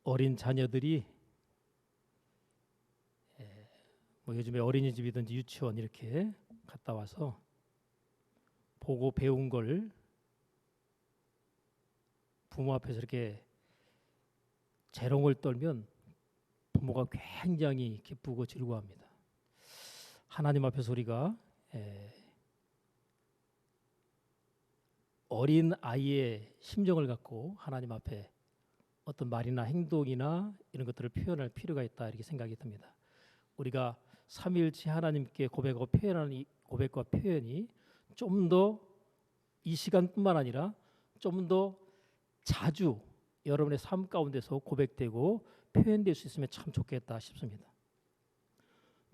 어린 자녀들이 뭐 요즘에 어린이집이든지 유치원 이렇게 갔다 와서 보고 배운 걸 부모 앞에서 이렇게 재롱을 떨면 부모가 굉장히 기쁘고 즐거워합니다. 하나님 앞에서 우리가 어린 아이의 심정을 갖고 하나님 앞에 어떤 말이나 행동이나 이런 것들을 표현할 필요가 있다 이렇게 생각이 듭니다. 우리가 삼위일체 하나님께 고백하고 표현하는 이 고백과 표현이 좀 더 이 시간뿐만 아니라 좀 더 자주 여러분의 삶 가운데서 고백되고 표현될 수 있으면 참 좋겠다 싶습니다.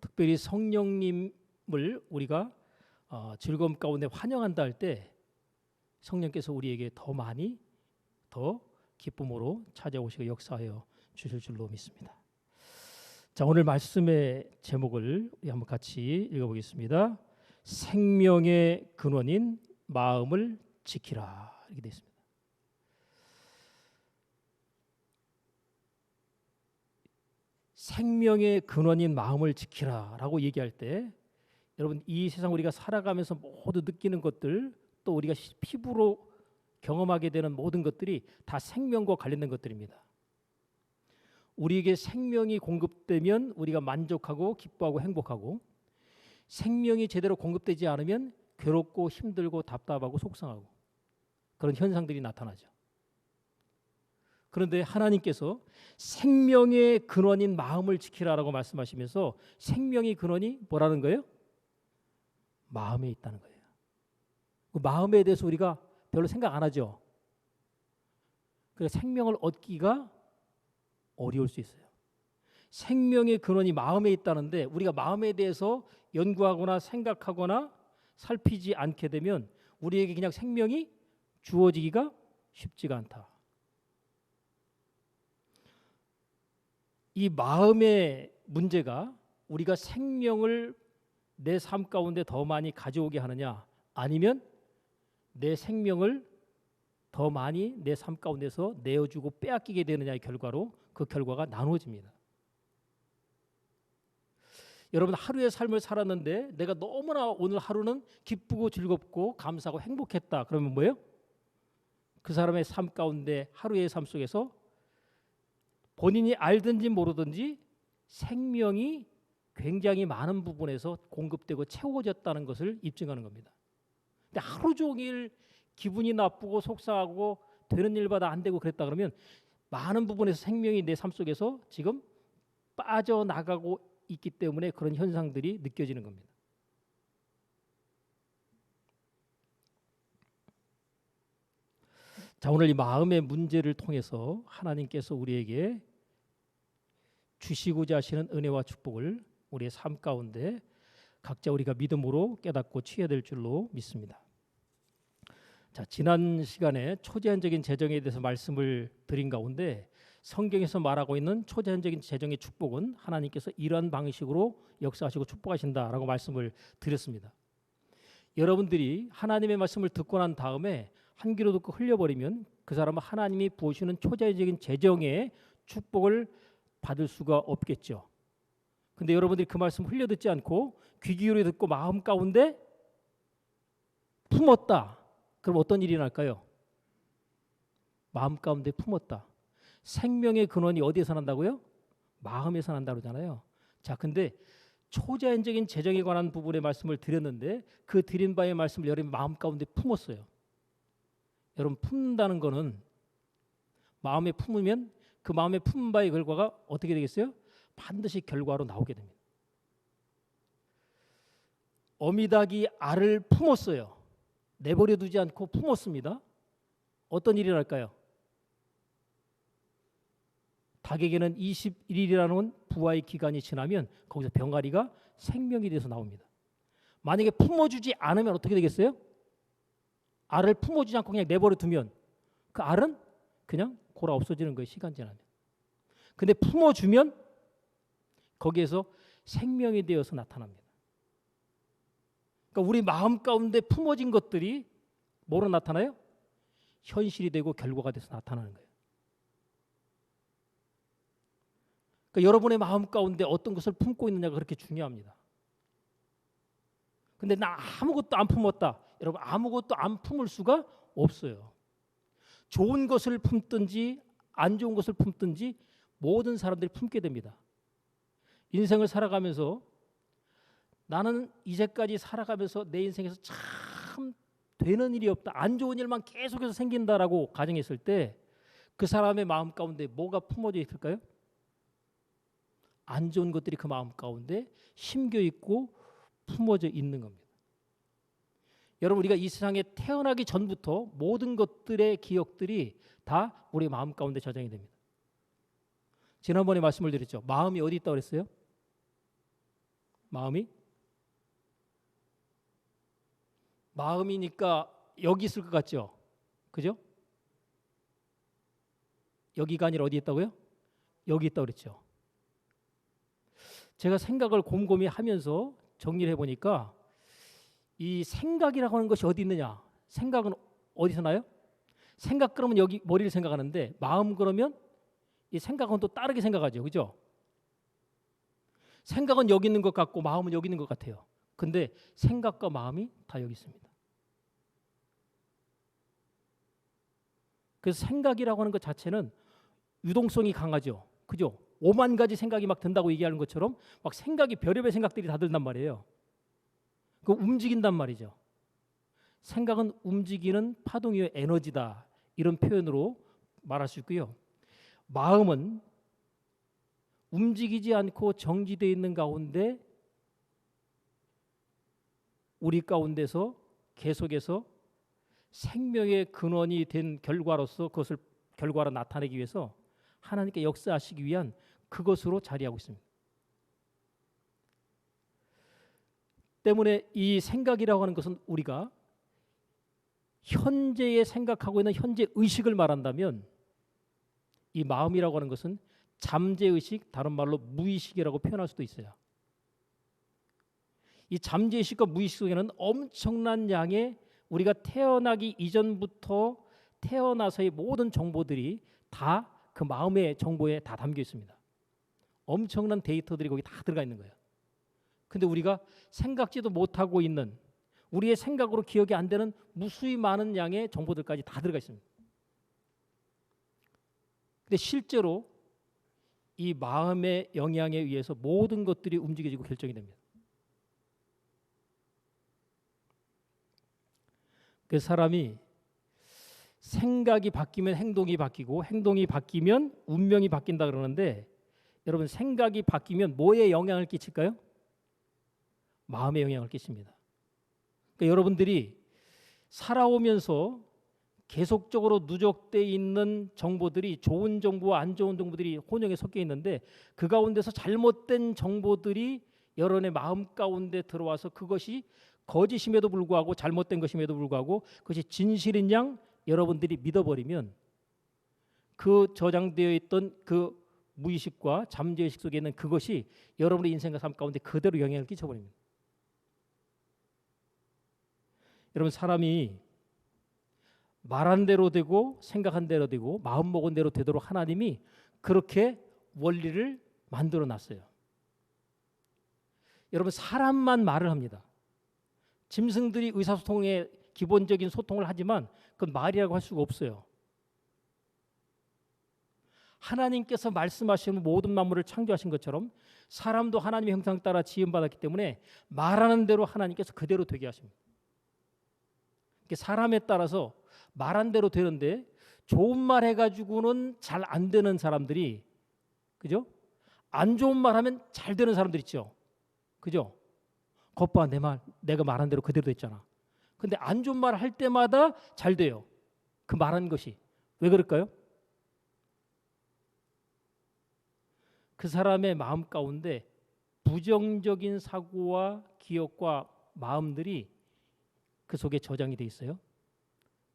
특별히 성령님을 우리가 즐거움 가운데 환영한다 할 때 성령께서 우리에게 더 많이 더 기쁨으로 찾아오시고 역사하여 주실 줄로 믿습니다. 자, 오늘 말씀의 제목을 우리 한번 같이 읽어보겠습니다. 생명의 근원인 마음을 지키라 이렇게 되어 있습니다. 생명의 근원인 마음을 지키라라고 얘기할 때 여러분 이 세상 우리가 살아가면서 모두 느끼는 것들 또 우리가 피부로 경험하게 되는 모든 것들이 다 생명과 관련된 것들입니다. 우리에게 생명이 공급되면 우리가 만족하고 기뻐하고 행복하고 생명이 제대로 공급되지 않으면 괴롭고 힘들고 답답하고 속상하고 그런 현상들이 나타나죠. 그런데 하나님께서 생명의 근원인 마음을 지키라라고 말씀하시면서 생명의 근원이 뭐라는 거예요? 마음에 있다는 거예요. 그 마음에 대해서 우리가 별로 생각 안 하죠. 그래서 생명을 얻기가 어려울 수 있어요. 생명의 근원이 마음에 있다는데 우리가 마음에 대해서 연구하거나 생각하거나 살피지 않게 되면 우리에게 그냥 생명이 주어지기가 쉽지가 않다. 이 마음의 문제가 우리가 생명을 내 삶 가운데 더 많이 가져오게 하느냐 아니면 내 생명을 더 많이 내 삶 가운데서 내어주고 빼앗기게 되느냐의 결과로 그 결과가 나누어집니다. 여러분 하루의 삶을 살았는데 내가 너무나 오늘 하루는 기쁘고 즐겁고 감사하고 행복했다. 그러면 뭐예요? 그 사람의 삶 가운데 하루의 삶 속에서 본인이 알든지 모르든지 생명이 굉장히 많은 부분에서 공급되고 채워졌다는 것을 입증하는 겁니다. 근데 하루 종일 기분이 나쁘고 속상하고 되는 일마다 안 되고 그랬다 그러면 많은 부분에서 생명이 내 삶 속에서 지금 빠져나가고 있기 때문에 그런 현상들이 느껴지는 겁니다. 자, 오늘 이 마음의 문제를 통해서 하나님께서 우리에게 주시고자 하시는 은혜와 축복을 우리의 삶 가운데 각자 우리가 믿음으로 깨닫고 취해야 될 줄로 믿습니다. 자, 지난 시간에 초제한적인 재정에 대해서 말씀을 드린 가운데 성경에서 말하고 있는 초제한적인 재정의 축복은 하나님께서 이러한 방식으로 역사하시고 축복하신다라고 말씀을 드렸습니다. 여러분들이 하나님의 말씀을 듣고 난 다음에 한 귀로 듣고 흘려버리면 그 사람은 하나님이 부으시는 초자연적인 재정의 축복을 받을 수가 없겠죠. 근데 여러분들이 그 말씀 흘려 듣지 않고 귀 기울여 듣고 마음 가운데 품었다. 그럼 어떤 일이 날까요? 마음 가운데 품었다. 생명의 근원이 어디에서 난다고요? 마음에서 난다고 그러잖아요. 자, 근데 초자연적인 재정에 관한 부분의 말씀을 드렸는데 그 드린 바의 말씀을 여러분 마음 가운데 품었어요. 여러분 품는다는 거는 마음에 품으면 그 마음에 품은 바의 결과가 어떻게 되겠어요? 반드시 결과로 나오게 됩니다. 어미닭이 알을 품었어요. 내버려 두지 않고 품었습니다. 어떤 일이 날까요? 닭에게는 21일이라는 부화의 기간이 지나면 거기서 병아리가 생명이 돼서 나옵니다. 만약에 품어주지 않으면 어떻게 되겠어요? 알을 품어주지 않고 그냥 내버려 두면 그 알은 그냥 골아 없어지는 거예요. 시간 지나면. 근데 품어주면 거기에서 생명이 되어서 나타납니다. 그러니까 우리 마음 가운데 품어진 것들이 뭐로 나타나요? 현실이 되고 결과가 돼서 나타나는 거예요. 그러니까 여러분의 마음 가운데 어떤 것을 품고 있느냐가 그렇게 중요합니다. 근데 나 아무것도 안 품었다. 여러분 아무것도 안 품을 수가 없어요. 좋은 것을 품든지 안 좋은 것을 품든지 모든 사람들이 품게 됩니다. 인생을 살아가면서 나는 이제까지 살아가면서 내 인생에서 참 되는 일이 없다. 안 좋은 일만 계속해서 생긴다라고 가정했을 때 그 사람의 마음 가운데 뭐가 품어져 있을까요? 안 좋은 것들이 그 마음 가운데 심겨 있고 품어져 있는 겁니다. 여러분 우리가 이 세상에 태어나기 전부터 모든 것들의 기억들이 다 우리 마음 가운데 저장이 됩니다. 지난번에 말씀을 드렸죠. 마음이 어디 있다고 그랬어요? 마음이니까 여기 있을 것 같죠? 그죠? 여기가 아니라 어디 있다고요? 여기 있다고 그랬죠. 제가 생각을 곰곰이 하면서 정리를 해보니까 이 생각이라고 하는 것이 어디 있느냐? 생각은 어디서 나요? 생각 그러면 여기 머리를 생각하는데 마음 그러면 이 생각은 또 다르게 생각하죠. 그죠? 생각은 여기 있는 것 같고 마음은 여기 있는 것 같아요. 근데 생각과 마음이 다 여기 있습니다. 그래서 생각이라고 하는 것 자체는 유동성이 강하죠. 그죠? 5만 가지 생각이 막 든다고 얘기하는 것처럼 막 생각이 별의별 생각들이 다 들단 말이에요. 그 움직인단 말이죠. 생각은 움직이는 파동 위의 에너지다. 이런 표현으로 말할 수 있고요. 마음은 움직이지 않고 정지되어 있는 가운데 우리 가운데서 계속해서 생명의 근원이 된 결과로서 그것을 결과로 나타내기 위해서 하나님께 역사하시기 위한 그것으로 자리하고 있습니다. 때문에 이 생각이라고 하는 것은 우리가 현재에 생각하고 있는 현재 의식을 말한다면 이 마음이라고 하는 것은 잠재의식, 다른 말로 무의식이라고 표현할 수도 있어요. 이 잠재의식과 무의식 속에는 엄청난 양의 우리가 태어나기 이전부터 태어나서의 모든 정보들이 다 그 마음의 정보에 다 담겨 있습니다. 엄청난 데이터들이 거기 다 들어가 있는 거예요. 근데 우리가 생각지도 못하고 있는 우리의 생각으로 기억이 안 되는 무수히 많은 양의 정보들까지 다 들어가 있습니다. 근데 실제로 이 마음의 영향에 의해서 모든 것들이 움직여지고 결정이 됩니다. 그 사람이 생각이 바뀌면 행동이 바뀌고 행동이 바뀌면 운명이 바뀐다 그러는데 여러분 생각이 바뀌면 뭐에 영향을 끼칠까요? 마음에 영향을 끼칩니다. 그러니까 여러분들이 살아오면서 계속적으로 누적되어 있는 정보들이 좋은 정보와 안 좋은 정보들이 혼용에 섞여 있는데 그 가운데서 잘못된 정보들이 여러분의 마음 가운데 들어와서 그것이 거짓임에도 불구하고 잘못된 것임에도 불구하고 그것이 진실인 양 여러분들이 믿어버리면 그 저장되어 있던 그 무의식과 잠재의식 속에 있는 그것이 여러분의 인생과 삶 가운데 그대로 영향을 끼쳐버립니다. 여러분 사람이 말한 대로 되고 생각한 대로 되고 마음 먹은 대로 되도록 하나님이 그렇게 원리를 만들어 놨어요. 여러분 사람만 말을 합니다. 짐승들이 의사소통에 기본적인 소통을 하지만 그건 말이라고 할 수가 없어요. 하나님께서 말씀하시는 모든 만물을 창조하신 것처럼 사람도 하나님의 형상 따라 지음받았기 때문에 말하는 대로 하나님께서 그대로 되게 하십니다. 사람에 따라서 말한 대로 되는데 좋은 말 해가지고는 잘 안 되는 사람들이 그죠? 안 좋은 말 하면 잘 되는 사람들 있죠. 그죠? 겉봐 내가 말한 대로 그대로 됐잖아. 근데 안 좋은 말 할 때마다 잘 돼요. 그 말한 것이. 왜 그럴까요? 그 사람의 마음 가운데 부정적인 사고와 기억과 마음들이 그 속에 저장이 돼 있어요.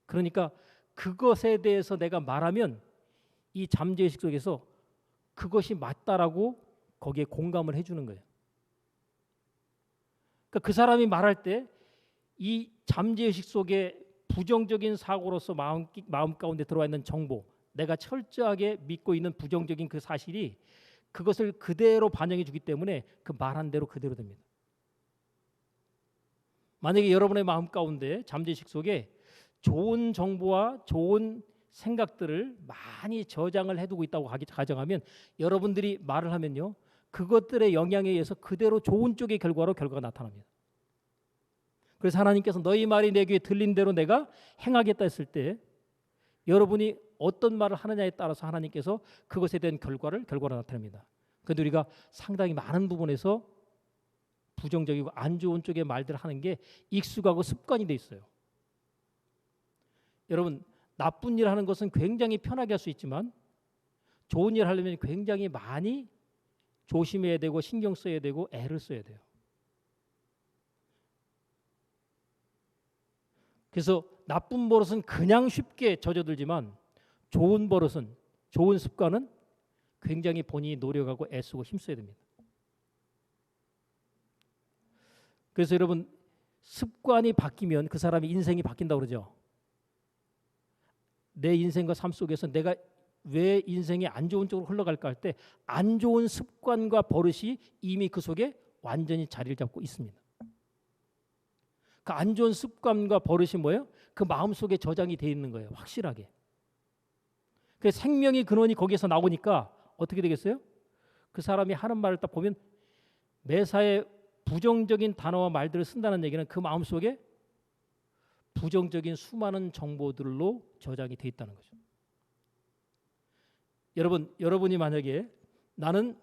그러니까 그것에 대해서 내가 말하면 이 잠재의식 속에서 그것이 맞다라고 거기에 공감을 해주는 거예요. 그러니까 그 사람이 말할 때 이 잠재의식 속에 부정적인 사고로서 마음 가운데 들어와 있는 정보, 내가 철저하게 믿고 있는 부정적인 그 사실이 그것을 그대로 반영해 주기 때문에 그 말한 대로 그대로 됩니다. 만약에 여러분의 마음 가운데 잠재의식 속에 좋은 정보와 좋은 생각들을 많이 저장을 해두고 있다고 가정하면 여러분들이 말을 하면요, 그것들의 영향에 의해서 그대로 좋은 쪽의 결과가 나타납니다. 그래서 하나님께서 너희 말이 내 귀에 들린 대로 내가 행하겠다 했을 때 여러분이 어떤 말을 하느냐에 따라서 하나님께서 그것에 대한 결과로 나타냅니다. 그런데 우리가 상당히 많은 부분에서 부정적이고 안 좋은 쪽의 말들을 하는 게 익숙하고 습관이 돼 있어요. 여러분, 나쁜 일 하는 것은 굉장히 편하게 할 수 있지만 좋은 일 하려면 굉장히 많이 조심해야 되고 신경 써야 되고 애를 써야 돼요. 그래서 나쁜 버릇은 그냥 쉽게 젖어들지만 좋은 버릇은, 좋은 습관은 굉장히 본인이 노력하고 애쓰고 힘써야 됩니다. 그래서 여러분, 습관이 바뀌면 그 사람의 인생이 바뀐다고 그러죠. 내 인생과 삶 속에서 내가 왜 인생이 안 좋은 쪽으로 흘러갈까 할 때 안 좋은 습관과 버릇이 이미 그 속에 완전히 자리를 잡고 있습니다. 그 안 좋은 습관과 버릇이 뭐예요? 그 마음속에 저장이 돼 있는 거예요. 확실하게. 그 생명의 근원이 거기에서 나오니까 어떻게 되겠어요? 그 사람이 하는 말을 딱 보면 매사에 부정적인 단어와 말들을 쓴다는 얘기는 그 마음속에 부정적인 수많은 정보들로 저장이 돼 있다는 거죠. 여러분이 만약에 나는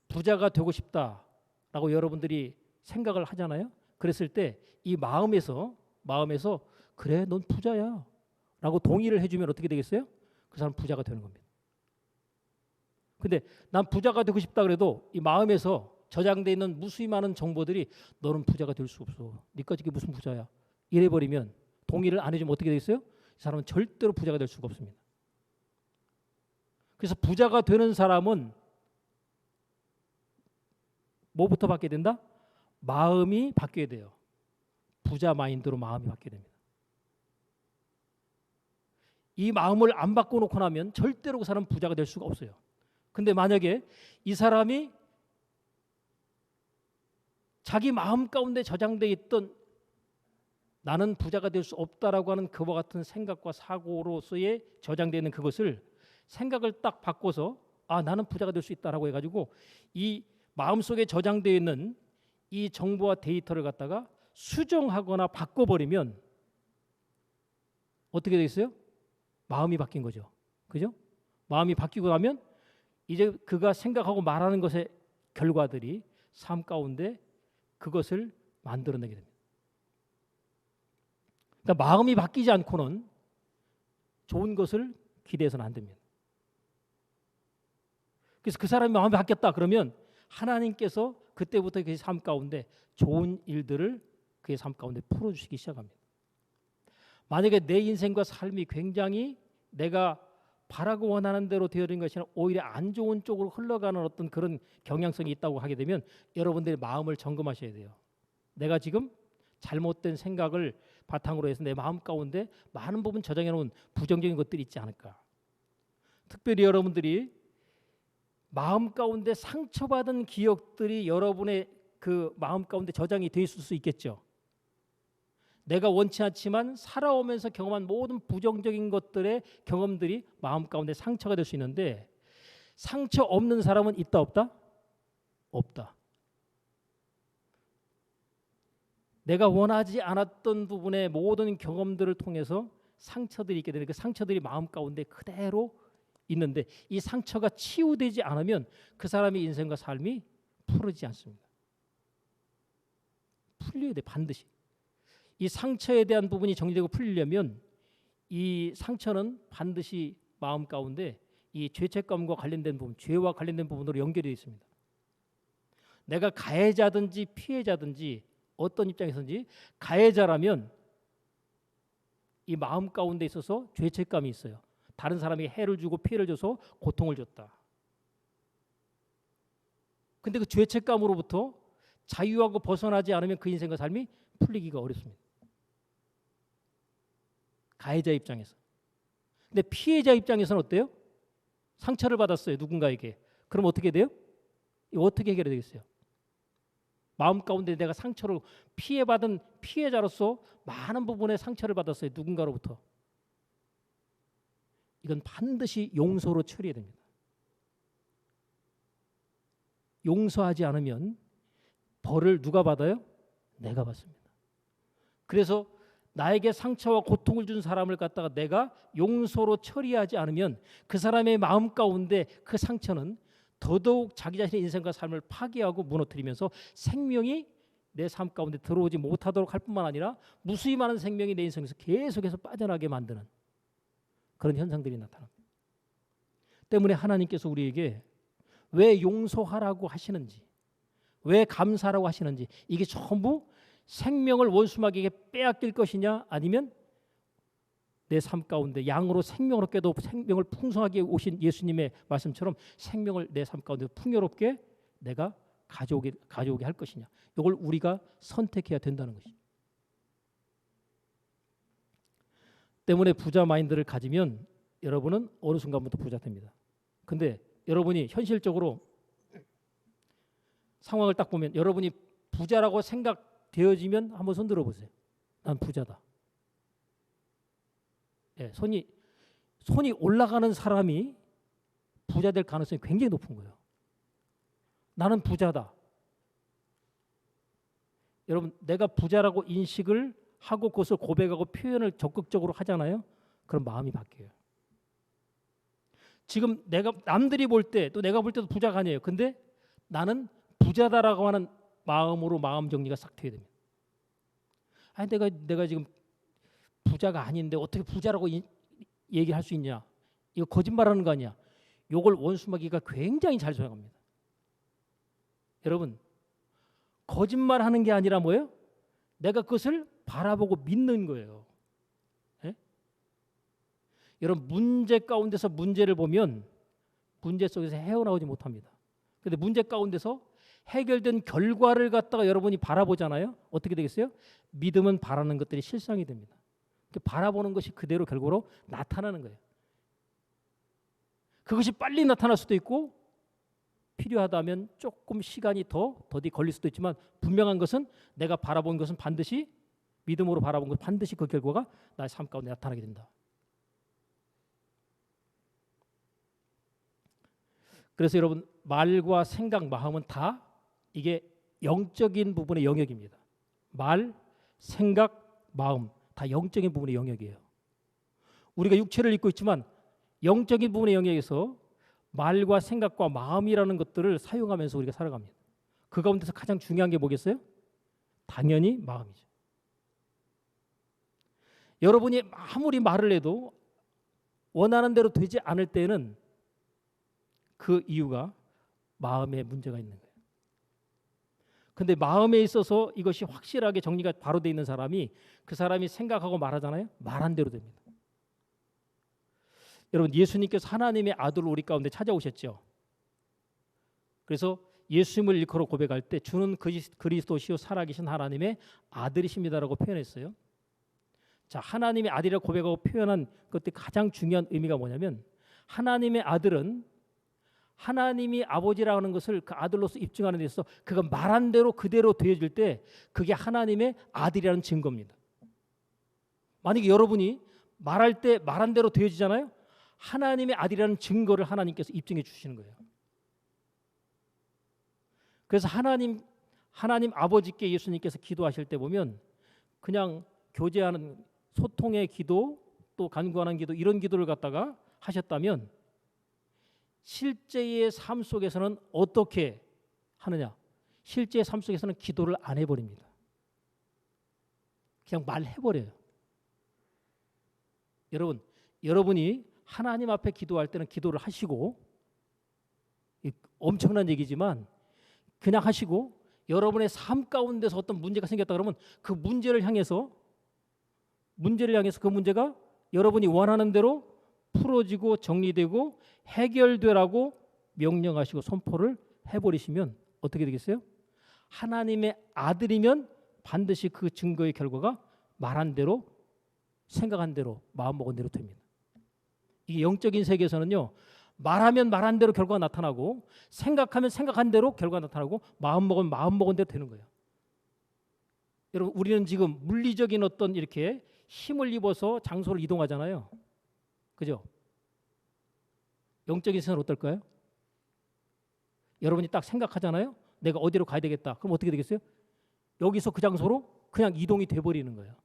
부자가 되고 싶다라고 여러분들이 생각을 하잖아요. 그랬을 때 이 마음에서 그래, 넌 부자야 라고 동의를 해주면 어떻게 되겠어요? 그 사람 부자가 되는 겁니다. 근데 난 부자가 되고 싶다 그래도 이 마음에서 저장되어 있는 무수히 많은 정보들이 너는 부자가 될 수 없어, 니까 이게 무슨 부자야, 이래버리면, 동의를 안 해주면 어떻게 되겠어요? 이 사람은 절대로 부자가 될 수가 없습니다. 그래서 부자가 되는 사람은 뭐부터 바뀌어야 된다? 마음이 바뀌어야 돼요. 부자 마인드로 마음이 바뀌어야 됩니다. 이 마음을 안 바꿔놓고 나면 절대로 그 사람은 부자가 될 수가 없어요. 근데 만약에 이 사람이 자기 마음 가운데 저장되어 있던 나는 부자가 될 수 없다라고 하는 그와 같은 생각과 사고로서의 저장되어 있는 그것을 생각을 딱 바꿔서 나는 부자가 될 수 있다라고 해가지고 이 마음속에 저장되어 있는 이 정보와 데이터를 갖다가 수정하거나 바꿔버리면 어떻게 되겠어요? 마음이 바뀐 거죠. 그죠? 마음이 바뀌고 나면 이제 그가 생각하고 말하는 것의 결과들이 삶 가운데 그것을 만들어내게 됩니다. 그러니까 마음이 바뀌지 않고는 좋은 것을 기대해서는 안 됩니다. 그래서 그 사람이 마음이 바뀌었다 그러면 하나님께서 그때부터 그 삶 가운데 좋은 일들을 그의 삶 가운데 풀어주시기 시작합니다. 만약에 내 인생과 삶이 굉장히 내가 바라고 원하는 대로 되어진 것이 아니라 오히려 안 좋은 쪽으로 흘러가는 어떤 그런 경향성이 있다고 하게 되면 여러분들의 마음을 점검하셔야 돼요. 내가 지금 잘못된 생각을 바탕으로 해서 내 마음 가운데 많은 부분 저장해 놓은 부정적인 것들이 있지 않을까. 특별히 여러분들이 마음 가운데 상처받은 기억들이 여러분의 그 마음 가운데 저장이 돼 있을 수 있겠죠. 내가 원치 않지만 살아오면서 경험한 모든 부정적인 것들의 경험들이 마음 가운데 상처가 될 수 있는데 상처 없는 사람은 있다 없다? 없다. 내가 원하지 않았던 부분의 모든 경험들을 통해서 상처들이 있게 되는 그 상처들이 마음 가운데 그대로 있는데 이 상처가 치유되지 않으면 그 사람의 인생과 삶이 풀어지지 않습니다. 풀려야 돼, 반드시. 이 상처에 대한 부분이 정리되고 풀리려면 이 상처는 반드시 마음 가운데 이 죄책감과 관련된 부분, 죄와 관련된 부분으로 연결되어 있습니다. 내가 가해자든지 피해자든지 어떤 입장에서든지 가해자라면 이 마음 가운데 있어서 죄책감이 있어요. 다른 사람에게 해를 주고 피해를 줘서 고통을 줬다. 근데 그 죄책감으로부터 자유하고 벗어나지 않으면 그 인생과 삶이 풀리기가 어렵습니다. 가해자 입장에서. 근데 피해자 입장에서는 어때요? 상처를 받았어요, 누군가에게. 그럼 어떻게 돼요? 이거 어떻게 해결이 되겠어요? 마음 가운데 내가 상처를 피해받은 피해자로서 많은 부분에 상처를 받았어요. 누군가로부터. 이건 반드시 용서로 처리해야 됩니다. 용서하지 않으면 벌을 누가 받아요? 내가 받습니다. 그래서 나에게 상처와 고통을 준 사람을 갖다가 내가 용서로 처리하지 않으면 그 사람의 마음 가운데 그 상처는 더더욱 자기 자신의 인생과 삶을 파괴하고 무너뜨리면서 생명이 내 삶 가운데 들어오지 못하도록 할 뿐만 아니라 무수히 많은 생명이 내 인생에서 계속해서 빠져나가게 만드는 그런 현상들이 나타납니다. 때문에 하나님께서 우리에게 왜 용서하라고 하시는지, 왜 감사하라고 하시는지, 이게 전부 생명을 원수마귀에게 빼앗길 것이냐, 아니면 내 삶 가운데 양으로 생명으로 깨도 생명을 풍성하게 오신 예수님의 말씀처럼 생명을 내 삶 가운데 풍요롭게 내가 가져오게 할 것이냐, 이걸 우리가 선택해야 된다는 것이죠. 때문에 부자 마인드를 가지면 여러분은 어느 순간부터 부자 됩니다. 근데 여러분이 현실적으로 상황을 딱 보면 여러분이 부자라고 생각되어지면 한번 손 들어보세요. 난 부자다. 예, 손이 올라가는 사람이 부자 될 가능성이 굉장히 높은 거예요. 나는 부자다. 여러분, 내가 부자라고 인식을 하고 그것을 고백하고 표현을 적극적으로 하잖아요. 그럼 마음이 바뀌어요. 지금 내가 남들이 볼 때 또 내가 볼 때도 부자가 아니에요. 근데 나는 부자다라고 하는 마음으로 마음 정리가 싹 돼야 됩니다. 아니 내가 지금 부자가 아닌데 어떻게 부자라고 얘기할 수 있냐? 이거 거짓말하는 거 아니야? 이걸 원수마귀가 굉장히 잘 소용합니다. 여러분, 거짓말하는 게 아니라 뭐예요? 내가 그것을 바라보고 믿는 거예요. 예? 여러분, 문제 가운데서 문제를 보면 문제 속에서 헤어나오지 못합니다. 그런데 문제 가운데서 해결된 결과를 갖다가 여러분이 바라보잖아요. 어떻게 되겠어요? 믿음은 바라는 것들이 실상이 됩니다. 바라보는 것이 그대로 결과로 나타나는 거예요. 그것이 빨리 나타날 수도 있고 필요하다면 조금 시간이 더디 걸릴 수도 있지만 분명한 것은 내가 바라본 것은 반드시 믿음으로 바라본 것은 반드시 그 결과가 나의 삶 가운데 나타나게 된다. 그래서 여러분, 말과 생각, 마음은 다 이게 영적인 부분의 영역입니다. 말, 생각, 마음 다 영적인 부분의 영역이에요. 우리가 육체를 입고 있지만 영적인 부분의 영역에서 말과 생각과 마음이라는 것들을 사용하면서 우리가 살아갑니다. 그 가운데서 가장 중요한 게 뭐겠어요? 당연히 마음이죠. 여러분이 아무리 말을 해도 원하는 대로 되지 않을 때는 그 이유가 마음에 문제가 있는 거예요. 근데 마음에 있어서 이것이 확실하게 정리가 바로 돼 있는 사람이 그 사람이 생각하고 말하잖아요. 말한 대로 됩니다. 여러분, 예수님께서 하나님의 아들을 우리 가운데 찾아오셨죠. 그래서 예수님을 일컬어 고백할 때 주는 그리스도시요 살아계신 하나님의 아들이십니다라고 표현했어요. 자, 하나님의 아들이라고 고백하고 표현한 그때 가장 중요한 의미가 뭐냐면 하나님의 아들은 하나님이 아버지라는 것을 그 아들로서 입증하는 데 있어서 그가 말한 대로 그대로 되어질 때 그게 하나님의 아들이라는 증거입니다. 만약에 여러분이 말할 때 말한 대로 되어지잖아요. 하나님의 아들이라는 증거를 하나님께서 입증해 주시는 거예요. 그래서 하나님 아버지께 예수님께서 기도하실 때 보면 그냥 교제하는 소통의 기도 또 간구하는 기도 이런 기도를 갖다가 하셨다면 실제의 삶 속에서는 어떻게 하느냐? 실제의 삶 속에서는 기도를 안 해버립니다. 그냥 말해버려요. 여러분이 하나님 앞에 기도할 때는 기도를 하시고 엄청난 얘기지만 그냥 하시고 여러분의 삶 가운데서 어떤 문제가 생겼다 그러면 그 문제를 향해서 그 문제가 여러분이 원하는 대로 풀어지고 정리되고 해결되라고 명령하시고 선포를 해버리시면 어떻게 되겠어요? 하나님의 아들이면 반드시 그 증거의 결과가 말한 대로 생각한 대로 마음먹은 대로 됩니다. 이게 영적인 세계에서는요, 말하면 말한 대로 결과가 나타나고 생각하면 생각한 대로 결과가 나타나고 마음 먹으면 마음 먹은 대로 되는 거예요. 여러분 우리는 지금 물리적인 어떤 이렇게 힘을 입어서 장소를 이동하잖아요. 그죠? 영적인 세상은 어떨까요? 여러분이 딱 생각하잖아요. 내가 어디로 가야 되겠다. 그럼 어떻게 되겠어요? 여기서 그 장소로 그냥 이동이 돼버리는 거예요.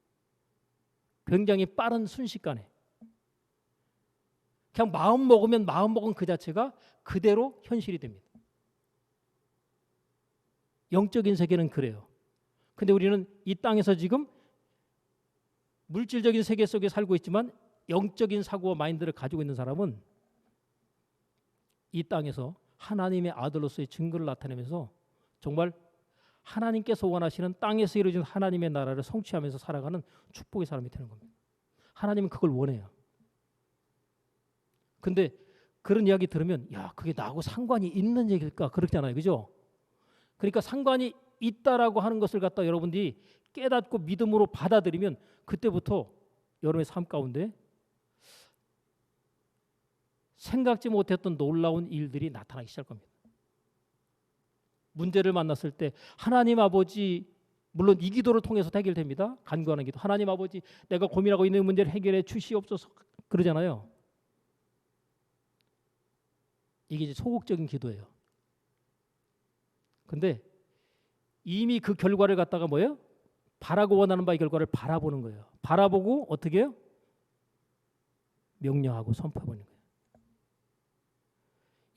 굉장히 빠른 순식간에. 그냥 마음 먹으면 마음 먹은 그 자체가 그대로 현실이 됩니다. 영적인 세계는 그래요. 근데 우리는 이 땅에서 지금 물질적인 세계 속에 살고 있지만 영적인 사고와 마인드를 가지고 있는 사람은 이 땅에서 하나님의 아들로서의 증거를 나타내면서 정말 하나님께서 원하시는 땅에서 이루어진 하나님의 나라를 성취하면서 살아가는 축복의 사람이 되는 겁니다. 하나님은 그걸 원해요. 근데 그런 이야기 들으면 야 그게 나하고 상관이 있는 얘기일까 그렇잖아요. 그죠? 그러니까 상관이 있다라고 하는 것을 갖다 여러분들이 깨닫고 믿음으로 받아들이면 그때부터 여러분의 삶 가운데 생각지 못했던 놀라운 일들이 나타나기 시작할 겁니다. 문제를 만났을 때 하나님 아버지 물론 이 기도를 통해서 해결됩니다. 간구하는 기도. 하나님 아버지 내가 고민하고 있는 문제를 해결해 주시옵소서 그러잖아요. 이게 이제 소극적인 기도예요. 근데 이미 그 결과를 갖다가 뭐예요? 바라고 원하는 바의 결과를 바라보는 거예요. 바라보고 어떻게 해요? 명령하고 선포해버리는 거예요.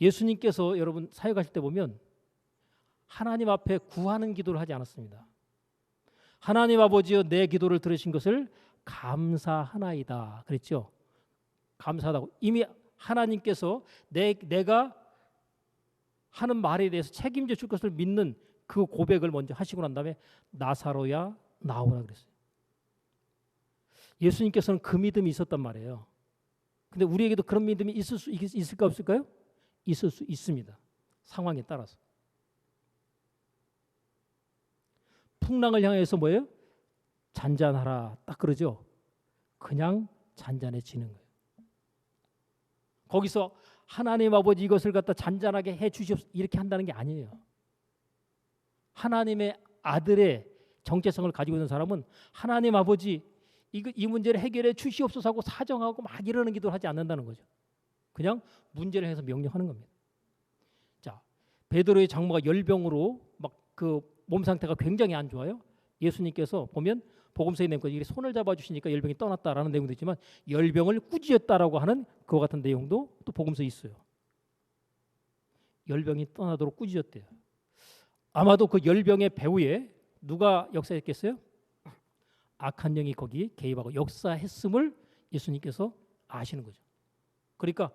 예수님께서 여러분 사역하실 때 보면 하나님 앞에 구하는 기도를 하지 않았습니다. 하나님 아버지여 내 기도를 들으신 것을 감사하나이다 그랬죠. 감사하다고 이미 하나님께서 내가 하는 말에 대해서 책임져 줄 것을 믿는 그 고백을 먼저 하시고 난 다음에 나사로야 나오라 그랬어요. 예수님께서는 그 믿음이 있었단 말이에요. 근데 우리에게도 그런 믿음이 있을까 없을까요? 있을 수 있습니다. 상황에 따라서. 풍랑을 향해서 뭐예요? 잔잔하라 딱 그러죠. 그냥 잔잔해지는 거예요. 거기서 하나님 아버지 이것을 갖다 잔잔하게 해 주시옵소서 이렇게 한다는 게 아니에요. 하나님의 아들의 정체성을 가지고 있는 사람은 하나님 아버지 이 문제를 해결해 주시옵소서 하고 사정하고 막 이러는 기도를 하지 않는다는 거죠. 그냥 문제를 해서 명령하는 겁니다. 자, 베드로의 장모가 열병으로 막 그 몸 상태가 굉장히 안 좋아요. 예수님께서 보면 복음서에 내는 거 손을 잡아주시니까 열병이 떠났다라는 내용도 있지만 열병을 꾸짖었다라고 하는 그와 같은 내용도 또 복음서에 있어요. 열병이 떠나도록 꾸짖었대요. 아마도 그 열병의 배후에 누가 역사했겠어요? 악한 영이 거기 개입하고 역사했음을 예수님께서 아시는 거죠. 그러니까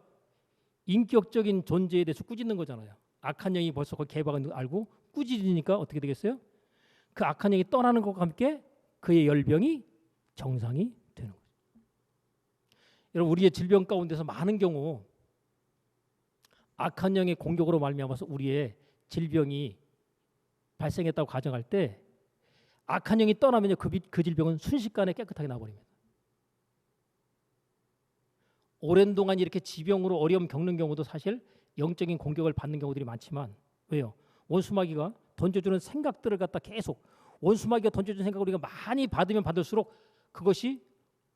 인격적인 존재에 대해서 꾸짖는 거잖아요. 악한 영이 벌써 거기 개입하는 걸 알고 꾸짖으니까 어떻게 되겠어요? 그 악한 영이 떠나는 것과 함께 그의 열병이 정상이 되는 거죠. 여러분 우리의 질병 가운데서 많은 경우 악한 영의 공격으로 말미암아서 우리의 질병이 발생했다고 가정할 때 악한 영이 떠나면요 그 질병은 순식간에 깨끗하게 나버립니다. 오랜 동안 이렇게 지병으로 어려움 겪는 경우도 사실 영적인 공격을 받는 경우들이 많지만 왜요? 원수마귀가 던져주는 생각들을 갖다 계속 원수마귀가 던져주는 생각을 우리가 많이 받으면 받을수록 그것이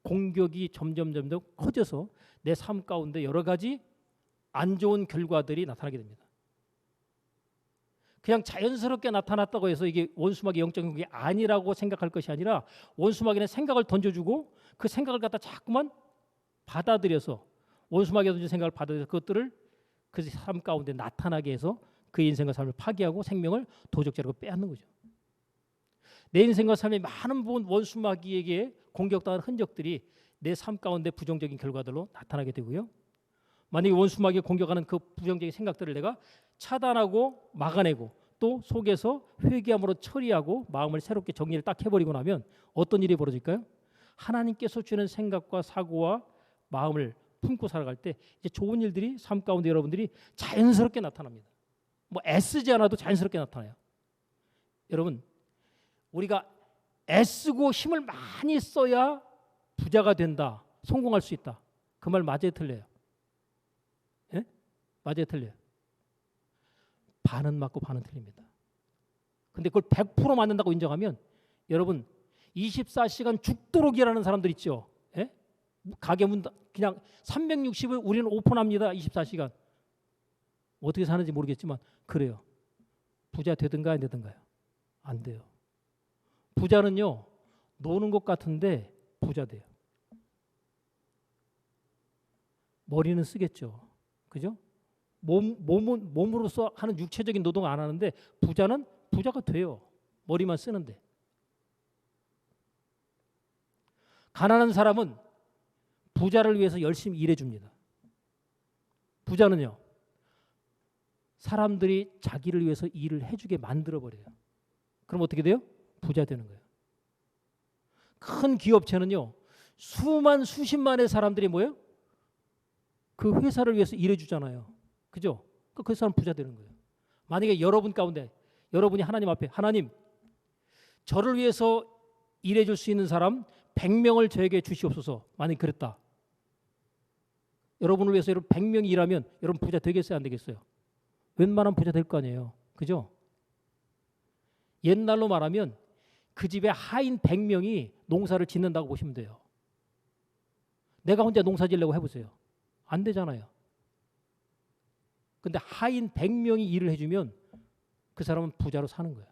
공격이 점점 커져서 내 삶 가운데 여러 가지 안 좋은 결과들이 나타나게 됩니다. 그냥 자연스럽게 나타났다고 해서 이게 원수마귀 영적인 공격이 아니라고 생각할 것이 아니라 원수마귀는 생각을 던져주고 그 생각을 갖다 자꾸만 받아들여서 원수마귀가 던진 생각을 받아들여서 그것들을 그 삶 가운데 나타나게 해서 그의 인생과 삶을 파괴하고 생명을 도적질하고 빼앗는 거죠. 내 인생과 삶에 많은 부분 원수마귀에게 공격당한 흔적들이 내 삶 가운데 부정적인 결과들로 나타나게 되고요. 만약에 원수마귀가 공격하는 그 부정적인 생각들을 내가 차단하고 막아내고 또 속에서 회개함으로 처리하고 마음을 새롭게 정리를 딱 해버리고 나면 어떤 일이 벌어질까요? 하나님께서 주는 생각과 사고와 마음을 품고 살아갈 때 이제 좋은 일들이 삶 가운데 여러분들이 자연스럽게 나타납니다. 뭐 애쓰지 않아도 자연스럽게 나타나요. 여러분 우리가 애쓰고 힘을 많이 써야 부자가 된다, 성공할 수 있다. 그 말 맞아요, 틀려요? 예? 맞아요, 틀려요? 반은 맞고 반은 틀립니다. 근데 그걸 100% 맞는다고 인정하면 여러분 24시간 죽도록 일하는 사람들 있죠. 예? 가게 문 그냥 360을 우리는 오픈합니다. 24시간. 어떻게 사는지 모르겠지만 그래요. 부자 되든가 안 되든가요? 안 돼요. 부자는요. 노는 것 같은데 부자 돼요. 머리는 쓰겠죠. 그죠? 몸으로서 하는 육체적인 노동을 안 하는데 부자는 부자가 돼요. 머리만 쓰는데. 가난한 사람은 부자를 위해서 열심히 일해줍니다. 부자는요. 사람들이 자기를 위해서 일을 해주게 만들어버려요. 그럼 어떻게 돼요? 부자 되는 거예요. 큰 기업체는요. 수십만의 사람들이 뭐예요? 그 회사를 위해서 일해주잖아요. 그죠? 그 사람 부자 되는 거예요. 만약에 여러분 가운데 여러분이 하나님 앞에 하나님 저를 위해서 일해줄 수 있는 사람 100명을 저에게 주시옵소서. 만약에 그랬다. 여러분을 위해서 여러분 100명이 일하면 여러분 부자 되겠어요? 안 되겠어요? 웬만하면 부자 될 거 아니에요. 그죠? 옛날로 말하면 그 집에 하인 100명이 농사를 짓는다고 보시면 돼요. 내가 혼자 농사 지으려고 해보세요. 안 되잖아요. 근데 하인 100명이 일을 해주면 그 사람은 부자로 사는 거예요.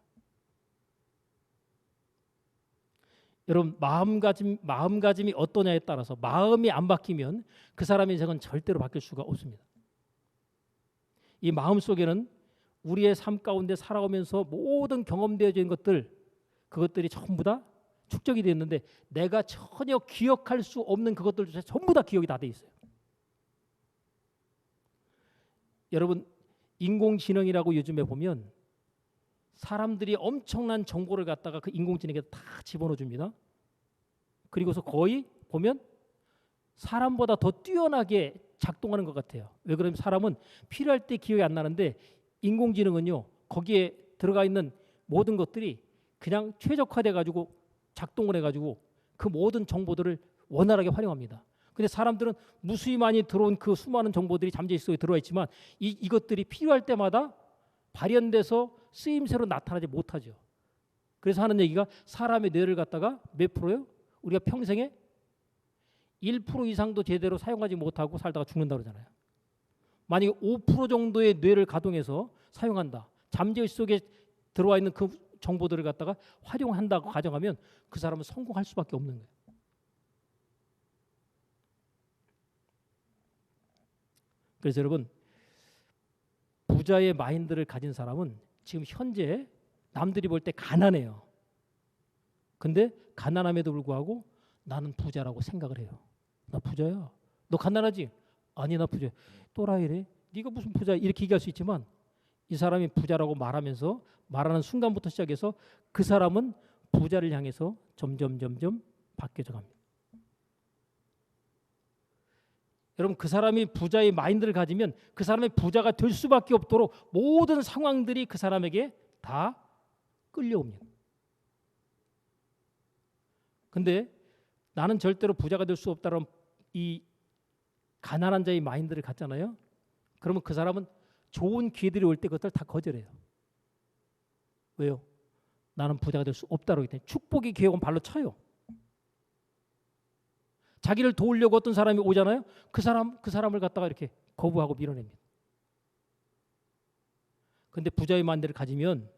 여러분 마음가짐이 어떠냐에 따라서 마음이 안 바뀌면 그 사람의 인생은 절대로 바뀔 수가 없습니다. 이 마음 속에는 우리의 삶 가운데 살아오면서 모든 경험되어져 있는 그것들이 전부 다 축적이 되어 있는데 내가 전혀 기억할 수 없는 그것들조차 전부 다 기억이 다 돼 있어요. 여러분 인공지능이라고 요즘에 보면 사람들이 엄청난 정보를 갖다가 그 인공지능에 다 집어넣어 줍니다. 그리고서 거의 보면 사람보다 더 뛰어나게 작동하는 것 같아요. 왜 그러면 사람은 필요할 때 기억이 안 나는데 인공지능은요. 거기에 들어가 있는 모든 것들이 그냥 최적화돼 가지고 작동을 해 가지고 그 모든 정보들을 원활하게 활용합니다. 근데 사람들은 무수히 많이 들어온 그 수많은 정보들이 잠재의 속에 들어와 있지만 이것들이 필요할 때마다 발현돼서 쓰임새로 나타나지 못하죠. 그래서 하는 얘기가 사람의 뇌를 갖다가 몇 프로요? 우리가 평생에 1% 이상도 제대로 사용하지 못하고 살다가 죽는다고 그러잖아요. 만약에 5% 정도의 뇌를 가동해서 사용한다. 잠재의 속에 들어와 있는 그 정보들을 갖다가 활용한다고 가정하면 그 사람은 성공할 수밖에 없는 거예요. 그래서 여러분 부자의 마인드를 가진 사람은 지금 현재 남들이 볼 때 가난해요. 근데 가난함에도 불구하고 나는 부자라고 생각을 해요. 나 부자야. 너 가난하지? 아니 나 부자야. 또라이래. 네가 무슨 부자야. 이렇게 얘기할 수 있지만 이 사람이 부자라고 말하면서 말하는 순간부터 시작해서 그 사람은 부자를 향해서 점점 바뀌어져 갑니다. 여러분 그 사람이 부자의 마인드를 가지면 그 사람이 부자가 될 수밖에 없도록 모든 상황들이 그 사람에게 다 끌려옵니다. 근데 나는 절대로 부자가 될 수 없다는 이 가난한 자의 마인드를 갖잖아요. 그러면 그 사람은 좋은 기회들이 올 때 그것을 다 거절해요. 왜요? 나는 부자가 될 수 없다고 하기 때문에 축복의 기회가 오면 발로 차요. 자기를 도우려고 어떤 사람이 오잖아요. 그 사람을 갖다가 이렇게 거부하고 밀어냅니다. 근데 부자의 마인드를 가지면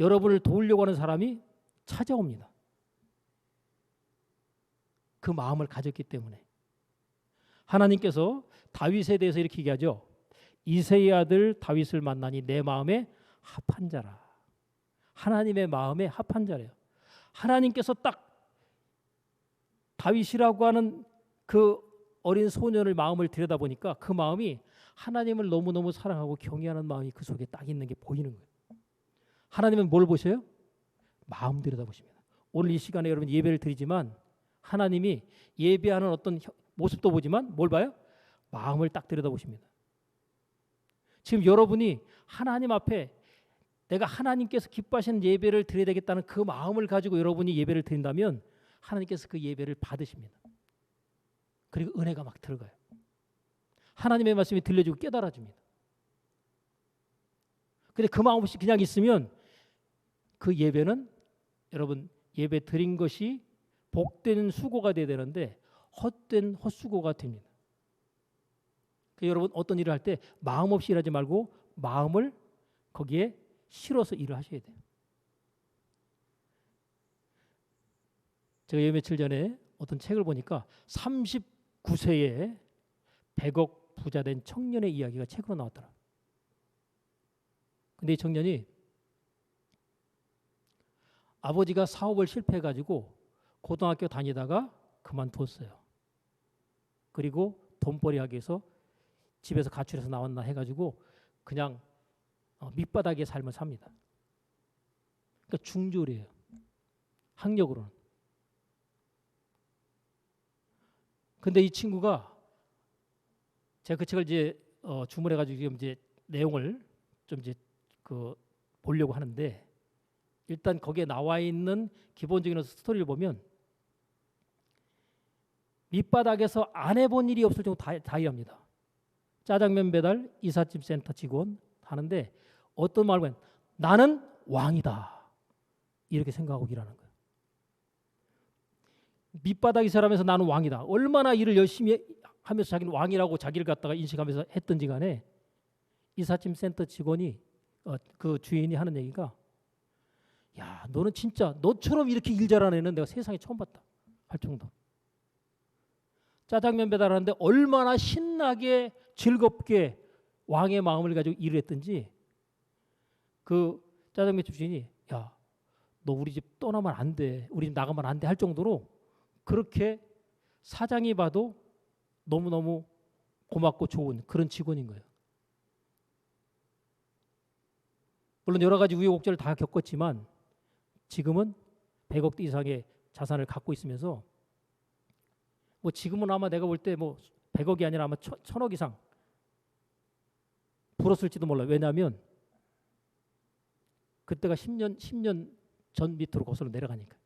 여러분을 도우려고 하는 사람이 찾아옵니다. 그 마음을 가졌기 때문에. 하나님께서 다윗에 대해서 이렇게 얘기하죠. 이새의 아들 다윗을 만나니 내 마음에 합한 자라. 하나님의 마음에 합한 자래요. 하나님께서 딱 다윗이라고 하는 그 어린 소년의 마음을 들여다보니까 그 마음이 하나님을 너무너무 사랑하고 경외하는 마음이 그 속에 딱 있는 게 보이는 거예요. 하나님은 뭘 보셔요? 마음 들여다보십니다. 오늘 이 시간에 여러분 예배를 드리지만 하나님이 예배하는 어떤 모습도 보지만 뭘 봐요? 마음을 딱 들여다보십니다. 지금 여러분이 하나님 앞에 내가 하나님께서 기뻐하시는 예배를 드려야 되겠다는 그 마음을 가지고 여러분이 예배를 드린다면 하나님께서 그 예배를 받으십니다. 그리고 은혜가 막 들어가요. 하나님의 말씀이 들려주고 깨달아집니다. 근데 그 마음 없이 그냥 있으면 그 예배는 여러분 예배 드린 것이 복된 수고가 돼야 되는데 헛된 헛수고가 됩니다. 그러니까 여러분 어떤 일을 할 때 마음 없이 일하지 말고 마음을 거기에 실어서 일을 하셔야 돼요. 제가 며칠 전에 어떤 책을 보니까 39세에 100억 부자 된 청년의 이야기가 책으로 나왔더라고요. 근데 이 청년이 아버지가 사업을 실패해가지고 고등학교 다니다가 그만뒀어요. 그리고 돈벌이 하기 위해서 집에서 가출해서 나왔나 해가지고 그냥 밑바닥의 삶을 삽니다. 그러니까 중졸이에요. 학력으로는. 근데 이 친구가 제가 그 책을 이제 주문해가지고 지금 이제 내용을 좀 이제 보려고 하는데 일단 거기에 나와 있는 기본적인 스토리를 보면 밑바닥에서 안 해본 일이 없을 정도 다 일합니다. 짜장면 배달, 이삿짐 센터 직원 하는데 어떤 말을 하면 나는 왕이다 이렇게 생각하고 일하는 거예요. 밑바닥에 살아면서 나는 왕이다. 얼마나 일을 열심히 하면서 자기는 왕이라고 자기를 갖다가 인식하면서 했던지 간에 이삿짐 센터 직원이 그 주인이 하는 얘기가 야 너는 진짜 너처럼 이렇게 일 잘하는 애는 내가 세상에 처음 봤다 할 정도. 짜장면 배달하는데 얼마나 신나게 즐겁게 왕의 마음을 가지고 일을 했든지 그 짜장면집 주인이 야 너 우리 집 떠나면 안 돼. 우리 집 나가면 안 돼 할 정도로 그렇게 사장이 봐도 너무너무 고맙고 좋은 그런 직원인 거예요. 물론 여러 가지 우여곡절을 다 겪었지만 지금은 100억 이상의 자산을 갖고 있으면서 뭐 지금은 아마 내가 볼 때 뭐 100억이 아니라 아마 1000억 이상 불었을지도 몰라요. 왜냐하면 그때가 10년 전 밑으로 거슬러 내려가니까.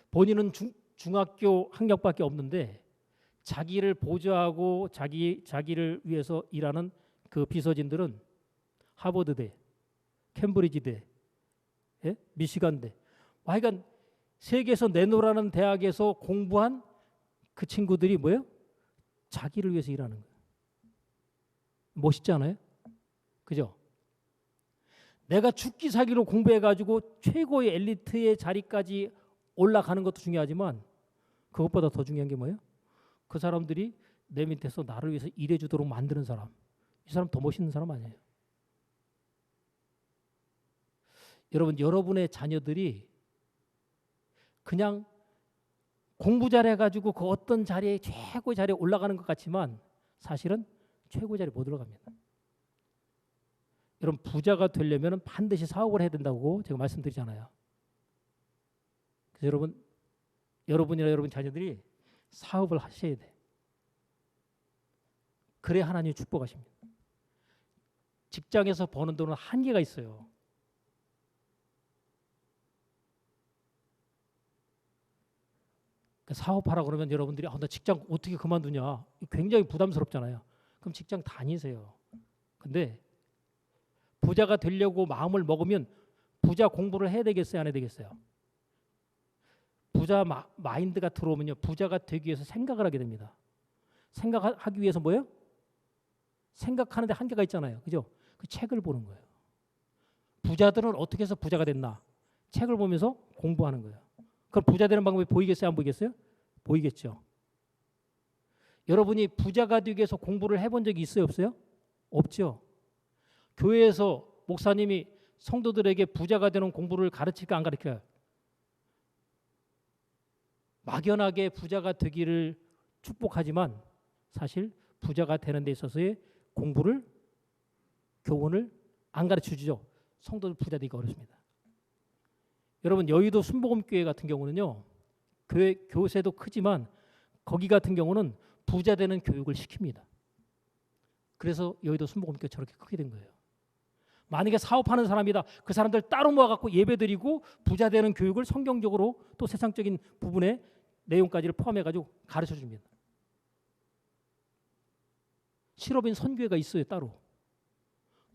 본인은 중학교 학력밖에 없는데 자기를 보조하고 자기를 위해서 일하는 그 비서진들은 하버드대, 캠브리지대, 예? 미시간대, 하여간 세계에서 내놓으라는 대학에서 공부한 그 친구들이 뭐예요? 자기를 위해서 일하는 거예요. 멋있지 않아요? 그죠? 내가 죽기 살기로 공부해가지고 최고의 엘리트의 자리까지 올라가는 것도 중요하지만 그것보다 더 중요한 게 뭐예요? 그 사람들이 내 밑에서 나를 위해서 일해주도록 만드는 사람. 이 사람 더 멋있는 사람 아니에요? 여러분, 여러분의 자녀들이 그냥 공부 잘해가지고 그 어떤 자리에 최고의 자리에 올라가는 것 같지만 사실은 최고의 자리에 못 올라갑니다. 여러분, 부자가 되려면 반드시 사업을 해야 된다고 제가 말씀드리잖아요. 그래서 여러분이나 여러분 자녀들이 사업을 하셔야 돼. 그래야 하나님이 축복하십니다. 직장에서 버는 돈은 한계가 있어요. 사업하라 그러면 여러분들이 나 직장 어떻게 그만두냐 굉장히 부담스럽잖아요. 그럼 직장 다니세요. 근데 부자가 되려고 마음을 먹으면 부자 공부를 해야 되겠어요? 안 해야 되겠어요? 부자 마인드가 들어오면요. 부자가 되기 위해서 생각을 하게 됩니다. 생각하기 위해서 뭐예요? 생각하는데 한계가 있잖아요. 그죠? 그 책을 보는 거예요. 부자들은 어떻게 해서 부자가 됐나? 책을 보면서 공부하는 거예요. 그럼 부자 되는 방법이 보이겠어요? 안 보이겠어요? 보이겠죠. 여러분이 부자가 되기 위해서 공부를 해본 적이 있어요? 없어요? 없죠. 교회에서 목사님이 성도들에게 부자가 되는 공부를 가르칠까 안 가르쳐요? 막연하게 부자가 되기를 축복하지만 사실 부자가 되는 데 있어서의 공부를 교훈을 안 가르쳐주죠. 성도들 부자 되기가 어렵습니다. 여러분, 여의도 순복음교회 같은 경우는요. 교세도 크지만 거기 같은 경우는 부자 되는 교육을 시킵니다. 그래서 여의도 순복음교회 저렇게 크게 된 거예요. 만약에 사업하는 사람이다. 그 사람들 따로 모아갖고 예배드리고 부자 되는 교육을 성경적으로 또 세상적인 부분에 내용까지를 포함해가지고 가르쳐 줍니다. 실업인 선교회가 있어요, 따로.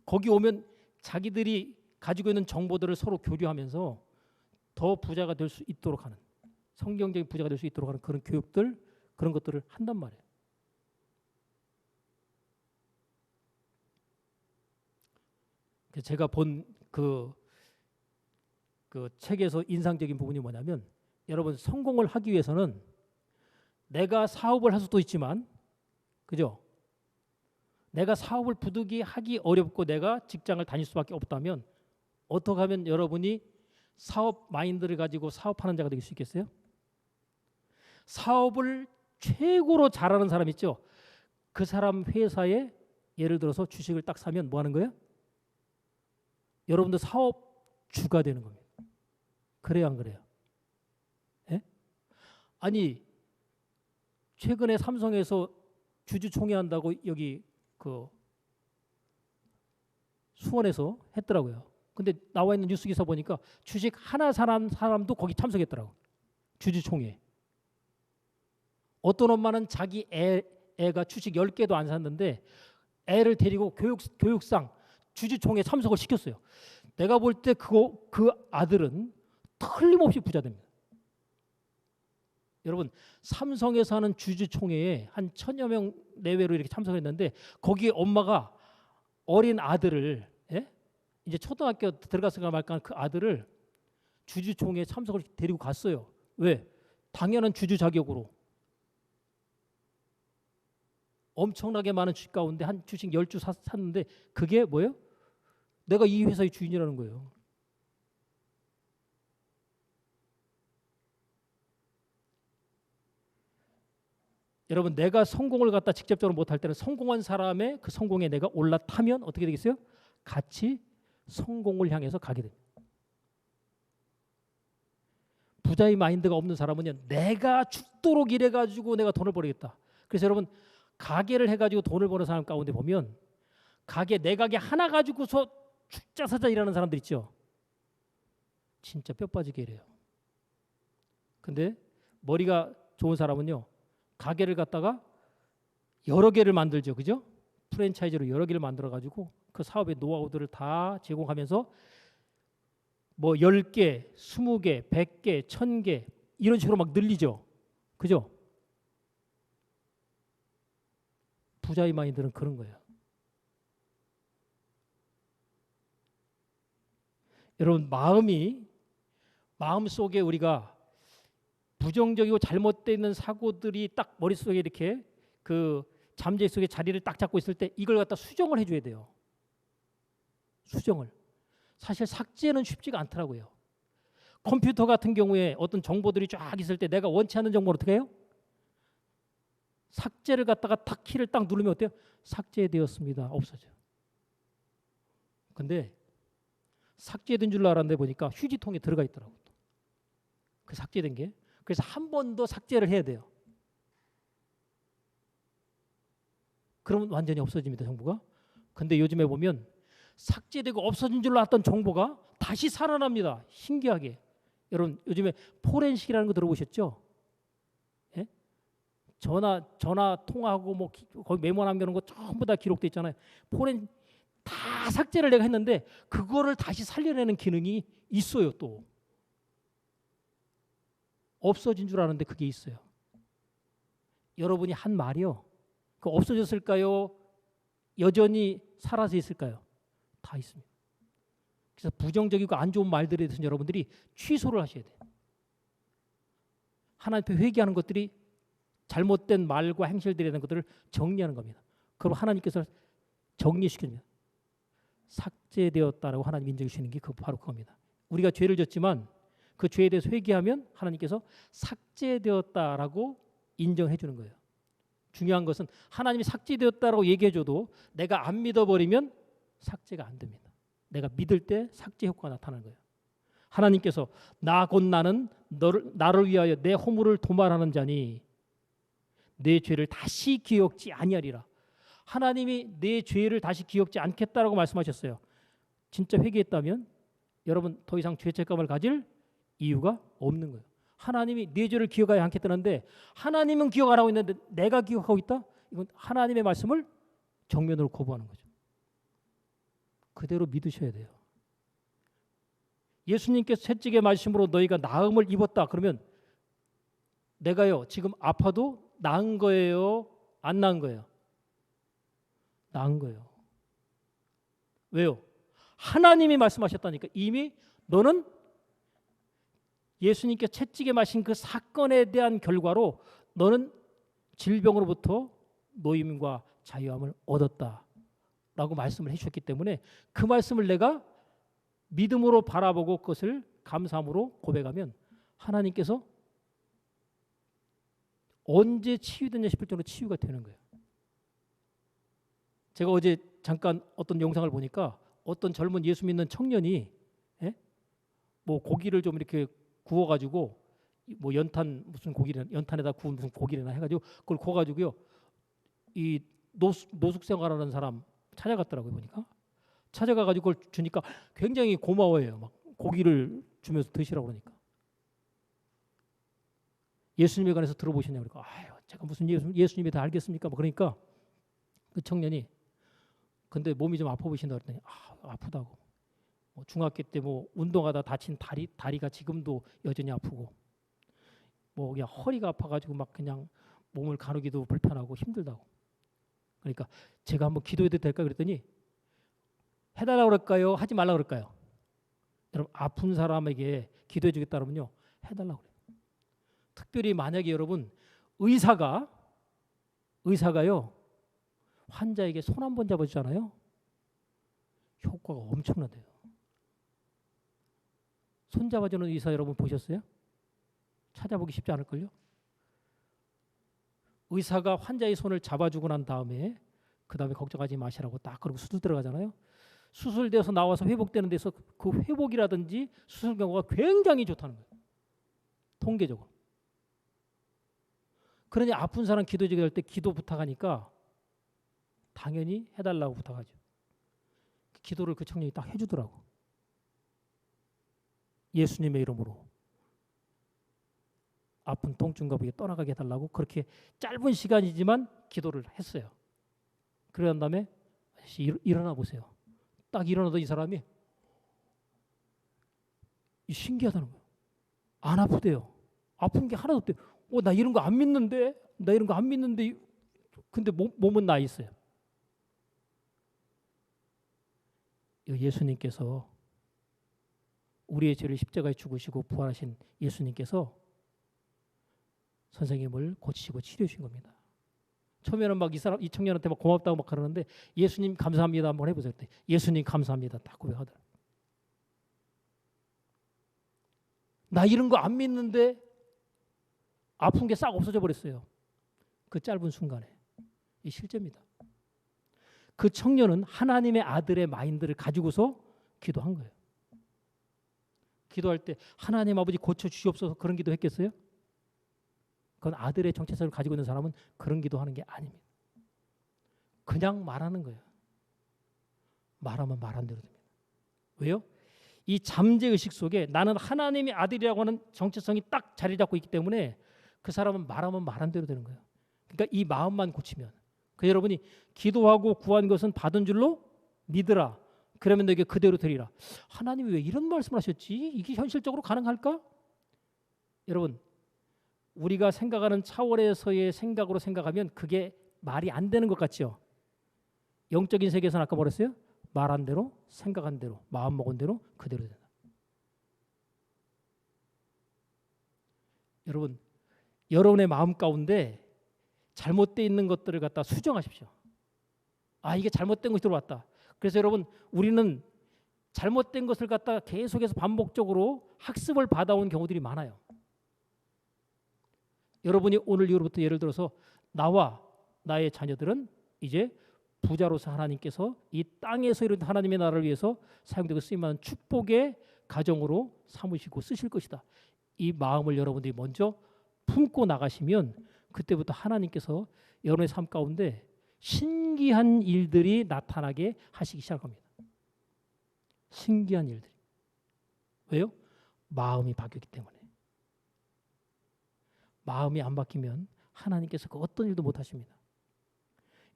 거기 오면 자기들이 가지고 있는 정보들을 서로 교류하면서 더 부자가 될 수 있도록 하는, 성경적인 부자가 될 수 있도록 하는 그런 교육들, 그런 것들을 한단 말이에요. 제가 본 그 책에서 인상적인 부분이 뭐냐면, 여러분 성공을 하기 위해서는 내가 사업을 할 수도 있지만, 그죠? 내가 사업을 부득이 하기 어렵고 내가 직장을 다닐 수밖에 없다면 어떻게 하면 여러분이 사업 마인드를 가지고 사업하는 자가 될 수 있겠어요? 사업을 최고로 잘하는 사람 있죠? 그 사람 회사에 예를 들어서 주식을 딱 사면 뭐 하는 거예요? 여러분도 사업주가 되는 겁니다. 그래요, 안 그래요? 예? 아니 최근에 삼성에서 주주총회 한다고 여기 그 수원에서 했더라고요. 근데 나와 있는 뉴스 기사 보니까 주식 하나 사는 사람도 거기 참석했더라고. 주주총회. 어떤 엄마는 자기 애가 주식 10개도 안 샀는데 애를 데리고 교육상 주주총회 참석을 시켰어요. 내가 볼 때 그 아들은 틀림없이 부자 됩니다. 여러분 삼성에서 하는 주주총회에 한 1000여 명 내외로 이렇게 참석했는데 거기에 엄마가 어린 아들을, 예? 이제 초등학교 들어갔을까 말까 그 아들을 주주총회에 참석을 데리고 갔어요. 왜? 당연한 주주 자격으로. 엄청나게 많은 주식 가운데 한 주식 10주 샀는데 그게 뭐예요? 내가 이 회사의 주인이라는 거예요. 여러분 내가 성공을 갖다 직접적으로 못할 때는 성공한 사람의 그 성공에 내가 올라타면 어떻게 되겠어요? 같이 성공을 향해서 가게 됩니다. 부자의 마인드가 없는 사람은요, 내가 죽도록 일해가지고 내가 돈을 벌겠다. 그래서 여러분 가게를 해가지고 돈을 버는 사람 가운데 보면 내 가게 하나 가지고서 죽자 사자 일하는 사람들 있죠. 진짜 뼈 빠지게 일해요. 근데 머리가 좋은 사람은요, 가게를 갖다가 여러 개를 만들죠. 그죠? 프랜차이즈로 여러 개를 만들어 가지고 그 사업의 노하우들을 다 제공하면서 뭐 10개, 20개, 100개, 1000개 이런 식으로 막 늘리죠. 그죠? 부자의 마인드는 그런 거예요. 여러분 마음속에 우리가 부정적이고 잘못되어 있는 사고들이 딱 머릿속에 이렇게 그 잠재 속에 자리를 딱 잡고 있을 때 이걸 갖다 수정을 해줘야 돼요. 수정을. 사실 삭제는 쉽지가 않더라고요. 컴퓨터 같은 경우에 어떤 정보들이 쫙 있을 때 내가 원치 않는 정보를 어떻게 해요? 삭제를 갖다가 탁 키를 딱 누르면 어때요? 삭제되었습니다. 없어져요. 근데 삭제된 줄 알았는데 보니까 휴지통에 들어가 있더라고요. 그 삭제된 게. 그래서 한 번 더 삭제를 해야 돼요. 그러면 완전히 없어집니다, 정보가. 근데 요즘에 보면 삭제되고 없어진 줄 알았던 정보가 다시 살아납니다. 신기하게. 여러분 요즘에 포렌식이라는 거 들어보셨죠? 예? 전화 통화하고 뭐 거기 메모 남겨놓은 거 전부 다 기록돼 있잖아요. 다 삭제를 내가 했는데 그거를 다시 살려내는 기능이 있어요. 또 없어진 줄 아는데 그게 있어요. 여러분이 한 말이요, 그 없어졌을까요? 여전히 살아서 있을까요? 다 있습니다. 그래서 부정적이고 안 좋은 말들에 대해서 여러분들이 취소를 하셔야 돼요. 하나님 앞에 회개하는 것들이 잘못된 말과 행실들에 대한 것들을 정리하는 겁니다. 그럼 하나님께서 정리시킵니다. 삭제되었다라고 하나님 인정해 주시는 게 바로 그겁니다. 우리가 죄를 졌지만 그 죄에 대해서 회개하면 하나님께서 삭제되었다라고 인정해 주는 거예요. 중요한 것은 하나님이 삭제되었다라고 얘기해 줘도 내가 안 믿어버리면 삭제가 안 됩니다. 내가 믿을 때 삭제 효과가 나타나는 거예요. 하나님께서 나 곧 나는 나를 위하여 내 허물을 도말하는 자니 내 죄를 다시 기억지 아니하리라. 하나님이 내 죄를 다시 기억지 않겠다라고 말씀하셨어요. 진짜 회개했다면 여러분 더 이상 죄책감을 가질 이유가 없는 거예요. 하나님이 네 죄를 기억하지 않겠다는데 하나님은 기억 안 하고 있는데 내가 기억하고 있다? 이건 하나님의 말씀을 정면으로 거부하는 거죠. 그대로 믿으셔야 돼요. 예수님께서 채찍의 말씀으로 너희가 나음을 입었다. 그러면 내가요 지금 아파도 나은 거예요? 안 나은 거예요? 나은 거예요. 왜요? 하나님이 말씀하셨다니까. 이미 너는 예수님께 채찍에 마신 그 사건에 대한 결과로 너는 질병으로부터 노임과 자유함을 얻었다라고 말씀을 해주셨기 때문에 그 말씀을 내가 믿음으로 바라보고 그것을 감사함으로 고백하면 하나님께서 언제 치유되냐 싶을 정도로 치유가 되는 거예요. 제가 어제 잠깐 어떤 영상을 보니까 어떤 젊은 예수 믿는 청년이 뭐 고기를 좀 이렇게 구워가지고 뭐 연탄 무슨 고기를 연탄에다 구운 무슨 고기를 해가지고 그걸 구워가지고요 이 노숙 생활하는 사람 찾아갔더라고요. 보니까 찾아가가지고 그걸 주니까 굉장히 고마워해요. 막 고기를 주면서 드시라고 그러니까. 예수님에 관해서 들어보셨냐고 그러니까 아유 제가 무슨 예수님에 다 알겠습니까? 뭐 그러니까 그 청년이 근데 몸이 좀 아파 보신다 그랬더니 아프다고. 뭐 중학교 때 뭐 운동하다 다친 다리가 지금도 여전히 아프고 뭐 그냥 허리가 아파가지고 막 그냥 몸을 가누기도 불편하고 힘들다고. 그러니까 제가 한번 기도해도 될까 그랬더니 해달라고 그럴까요? 하지 말라고 그럴까요? 여러분 아픈 사람에게 기도해 주겠다 그러면요 해달라고 그래요. 특별히 만약에 여러분 의사가요 환자에게 손 한 번 잡아주잖아요. 효과가 엄청나대요. 손 잡아주는 의사 여러분 보셨어요? 찾아보기 쉽지 않을걸요? 의사가 환자의 손을 잡아주고 난 다음에 그 다음에 걱정하지 마시라고 딱 그러고 수술 들어가잖아요. 수술돼서 나와서 회복되는 데서 그 회복이라든지 수술 경우가 굉장히 좋다는 거예요. 통계적으로. 그러니 아픈 사람 기도제기 할 때 기도 부탁하니까 당연히 해달라고 부탁하죠. 기도를 그 청년이 딱 해주더라고. 예수님의 이름으로 아픈 통증과 부위 떠나가게 해달라고 그렇게 짧은 시간이지만 기도를 했어요. 그러한 다음에 일어나 보세요. 딱 일어나던 이 사람이 신기하다는 거예요. 안 아프대요. 아픈 게 하나도 없대요. 나 이런 거 안 믿는데? 나 이런 거 안 믿는데? 근데 몸은 나 있어요. 예수님께서 우리의 죄를 십자가에 죽으시고 부활하신 예수님께서 선생님을 고치시고 치료해 주신 겁니다. 처음에는 막 이 청년한테 막 고맙다고 막 그러는데 예수님 감사합니다 한번 해보세요. 예수님 감사합니다 딱 고백하더라고요. 나 이런 거 안 믿는데 아픈 게 싹 없어져 버렸어요. 그 짧은 순간에. 이 실제입니다. 그 청년은 하나님의 아들의 마인드를 가지고서 기도한 거예요. 기도할 때 하나님 아버지 고쳐주시옵소서 그런 기도 했겠어요? 그건 아들의 정체성을 가지고 있는 사람은 그런 기도하는 게 아닙니다. 그냥 말하는 거예요. 말하면 말한 대로 됩니다. 왜요? 이 잠재의식 속에 나는 하나님의 아들이라고 하는 정체성이 딱 자리 잡고 있기 때문에 그 사람은 말하면 말한 대로 되는 거예요. 그러니까 이 마음만 고치면 여러분이 기도하고 구한 것은 받은 줄로 믿으라. 그러면 너에게 그대로 되리라. 하나님이 왜 이런 말씀을 하셨지? 이게 현실적으로 가능할까? 여러분 우리가 생각하는 차원에서의 생각으로 생각하면 그게 말이 안 되는 것 같죠? 영적인 세계에서는 아까 뭐랬어요? 말한 대로, 생각한 대로, 마음 먹은 대로 그대로 된다. 여러분, 여러분의 마음 가운데 잘못되어 있는 것들을 갖다 수정하십시오. 이게 잘못된 것이 들어왔다. 그래서 여러분, 우리는 잘못된 것을 갖다 계속해서 반복적으로 학습을 받아온 경우들이 많아요. 여러분이 오늘 이후로부터 예를 들어서 나와 나의 자녀들은 이제 부자로서 하나님께서 이 땅에서 이룬 하나님의 나라를 위해서 사용되고 쓰임하는 축복의 가정으로 삼으시고 쓰실 것이다. 이 마음을 여러분들이 먼저 품고 나가시면 그때부터 하나님께서 여러분의 삶 가운데 신기한 일들이 나타나게 하시기 시작합니다. 신기한 일들이. 왜요? 마음이 바뀌었기 때문에. 마음이 안 바뀌면 하나님께서 그 어떤 일도 못 하십니다.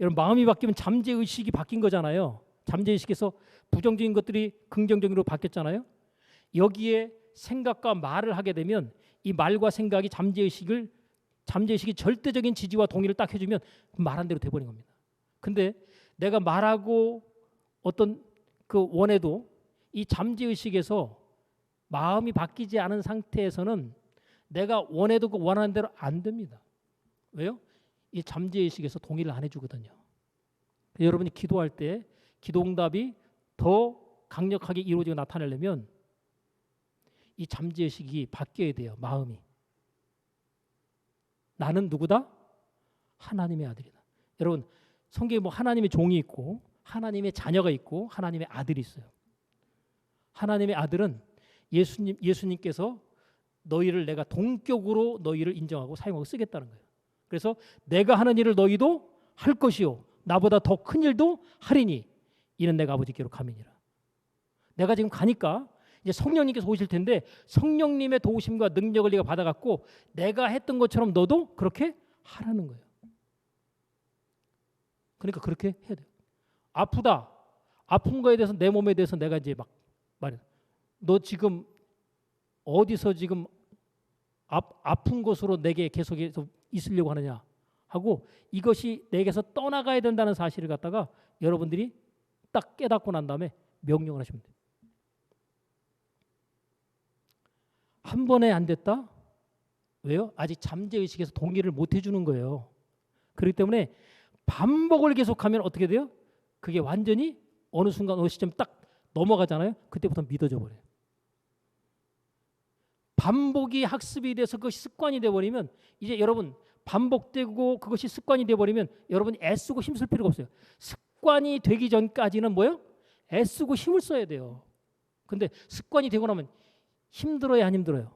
여러분, 마음이 바뀌면 잠재의식이 바뀐 거잖아요. 잠재의식에서 부정적인 것들이 긍정적으로 바뀌었잖아요. 여기에 생각과 말을 하게 되면 이 말과 생각이 잠재의식이 절대적인 지지와 동의를 딱 해주면 말한 대로 돼버린 겁니다. 근데 내가 말하고 어떤 그 원해도 이 잠재의식에서 마음이 바뀌지 않은 상태에서는 내가 원해도 그 원하는 대로 안 됩니다. 왜요? 이 잠재의식에서 동의를 안 해주거든요. 여러분이 기도할 때 기도응답이 더 강력하게 이루어지고 나타내려면 이 잠재의식이 바뀌어야 돼요. 마음이. 나는 누구다? 하나님의 아들이다. 여러분, 성경에 뭐 하나님의 종이 있고 하나님의 자녀가 있고 하나님의 아들이 있어요. 하나님의 아들은 예수님께서 너희를 내가 동격으로 너희를 인정하고 사용하고 쓰겠다는 거예요. 그래서 내가 하는 일을 너희도 할 것이요 나보다 더 큰 일도 하리니 이는 내가 아버지께로 가미니라. 내가 지금 가니까 이제 성령님께서 오실 텐데 성령님의 도우심과 능력을 네가 받아갖고 내가 했던 것처럼 너도 그렇게 하라는 거예요. 그러니까 그렇게 해야 돼요. 아프다. 아픈 거에 대해서 내 몸에 대해서 내가 이제 막 말해. 너 지금 어디서 지금 아픈 곳으로 내게 계속해서 있으려고 하느냐 하고 이것이 내게서 떠나가야 된다는 사실을 갖다가 여러분들이 딱 깨닫고 난 다음에 명령을 하시면 돼요. 한 번에 안 됐다? 왜요? 아직 잠재의식에서 동의를 못 해주는 거예요. 그렇기 때문에 반복을 계속하면 어떻게 돼요? 그게 완전히 어느 순간 어느 시점 딱 넘어가잖아요. 그때부터 믿어져 버려요. 반복이 학습이 돼서 그것이 습관이 돼버리면 이제 여러분 반복되고 그것이 습관이 돼버리면 여러분이 애쓰고 힘쓸 필요가 없어요. 습관이 되기 전까지는 뭐예요? 애쓰고 힘을 써야 돼요. 근데 습관이 되고 나면 힘들어요, 안 힘들어요?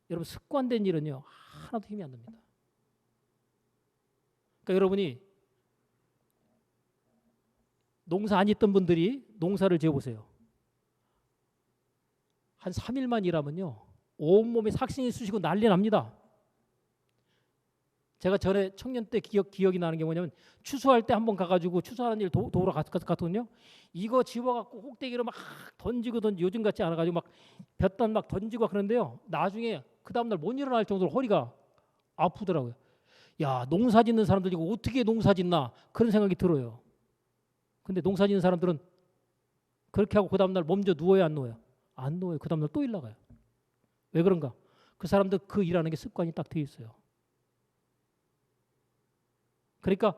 여러분 습관된 일은요 하나도 힘이 안 납니다. 그러니까 여러분이 농사 안 짓던 분들이 농사를 지어보세요. 한 3일만 일하면요 온몸에 삭신이 쑤시고 난리 납니다. 제가 전에 청년 때 기억이 나는 게 뭐냐면 추수할 때 한번 가가지고 추수하는 일 도우러 갔거든요. 이거 집어갖고 꼭대기로 막 던지고 요즘 같지 않아가지고 막 볕단 막 던지고 그러는데요. 나중에 그 다음날 못 일어날 정도로 허리가 아프더라고요. 야, 농사 짓는 사람들 이거 어떻게 농사 짓나 그런 생각이 들어요. 근데 농사 짓는 사람들은 그렇게 하고 그 다음날 몸져 누워요, 안 누워요? 안 누워요. 그 다음날 또 일 나가요. 왜 그런가? 그 사람들 그 일하는 게 습관이 딱 돼 있어요. 그러니까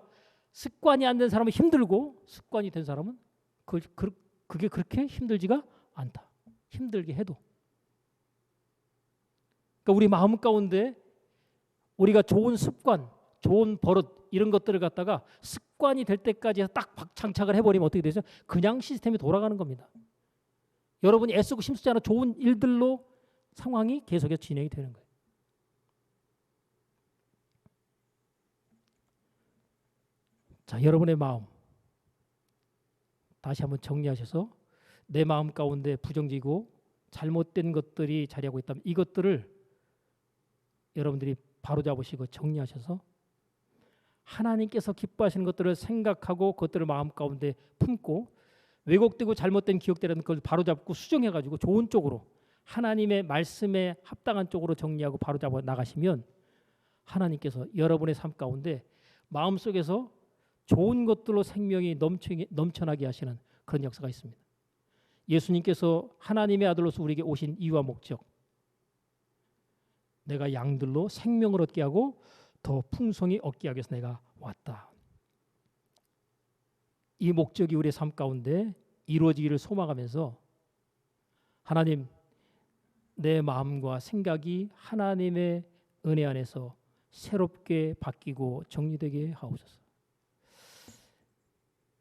습관이 안 된 사람은 힘들고 습관이 된 사람은 그게 그렇게 힘들지가 않다. 힘들게 해도. 그러니까 우리 마음 가운데 우리가 좋은 습관, 좋은 버릇 이런 것들을 갖다가 습관이 될 때까지 딱 장착을 해버리면 어떻게 되죠? 그냥 시스템이 돌아가는 겁니다. 여러분이 애쓰고 힘쓰지 않아 좋은 일들로 상황이 계속해서 진행이 되는 거예요. 자, 여러분의 마음 다시 한번 정리하셔서 내 마음 가운데 부정지고 잘못된 것들이 자리하고 있다면 이것들을 여러분들이 바로잡으시고 정리하셔서 하나님께서 기뻐하시는 것들을 생각하고 그것들을 마음 가운데 품고 왜곡되고 잘못된 기억들이라는 걸 바로잡고 수정해가지고 좋은 쪽으로 하나님의 말씀에 합당한 쪽으로 정리하고 바로잡아 나가시면 하나님께서 여러분의 삶 가운데 마음속에서 좋은 것들로 생명이 넘쳐나게 하시는 그런 역사가 있습니다. 예수님께서 하나님의 아들로서 우리에게 오신 이유와 목적, 내가 양들로 생명을 얻게 하고 더 풍성히 얻게 하기 위해서 내가 왔다. 이 목적이 우리의 삶 가운데 이루어지기를 소망하면서 하나님, 내 마음과 생각이 하나님의 은혜 안에서 새롭게 바뀌고 정리되게 하옵소서.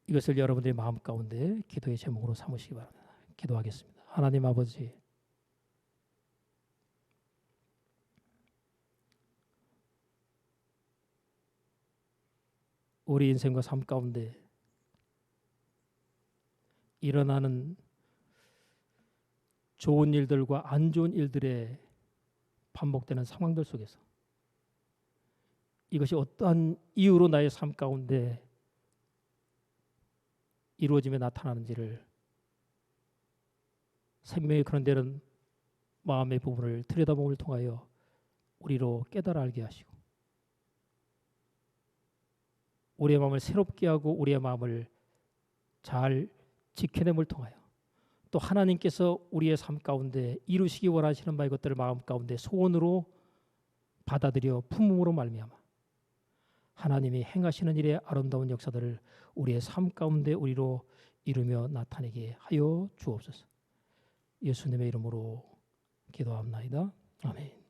이것을 여러분들의 마음 가운데 기도의 제목으로 삼으시기 바랍니다. 기도하겠습니다. 하나님 아버지, 우리 인생과 삶 가운데 일어나는 좋은 일들과 안 좋은 일들의 반복되는 상황들 속에서 이것이 어떠한 이유로 나의 삶 가운데 이루어지며 나타나는지를 생명의 그런 데는 마음의 부분을 들여다봄을 통하여 우리로 깨달아 알게 하시고 우리의 마음을 새롭게 하고 우리의 마음을 잘 지켜냄을 통하여 또 하나님께서 우리의 삶 가운데 이루시기 원하시는 바의 것들을 마음 가운데 소원으로 받아들여 품음으로 말미암아 하나님이 행하시는 일의 아름다운 역사들을 우리의 삶 가운데 우리로 이루며 나타내게 하여 주옵소서. 예수님의 이름으로 기도합나이다. 아멘.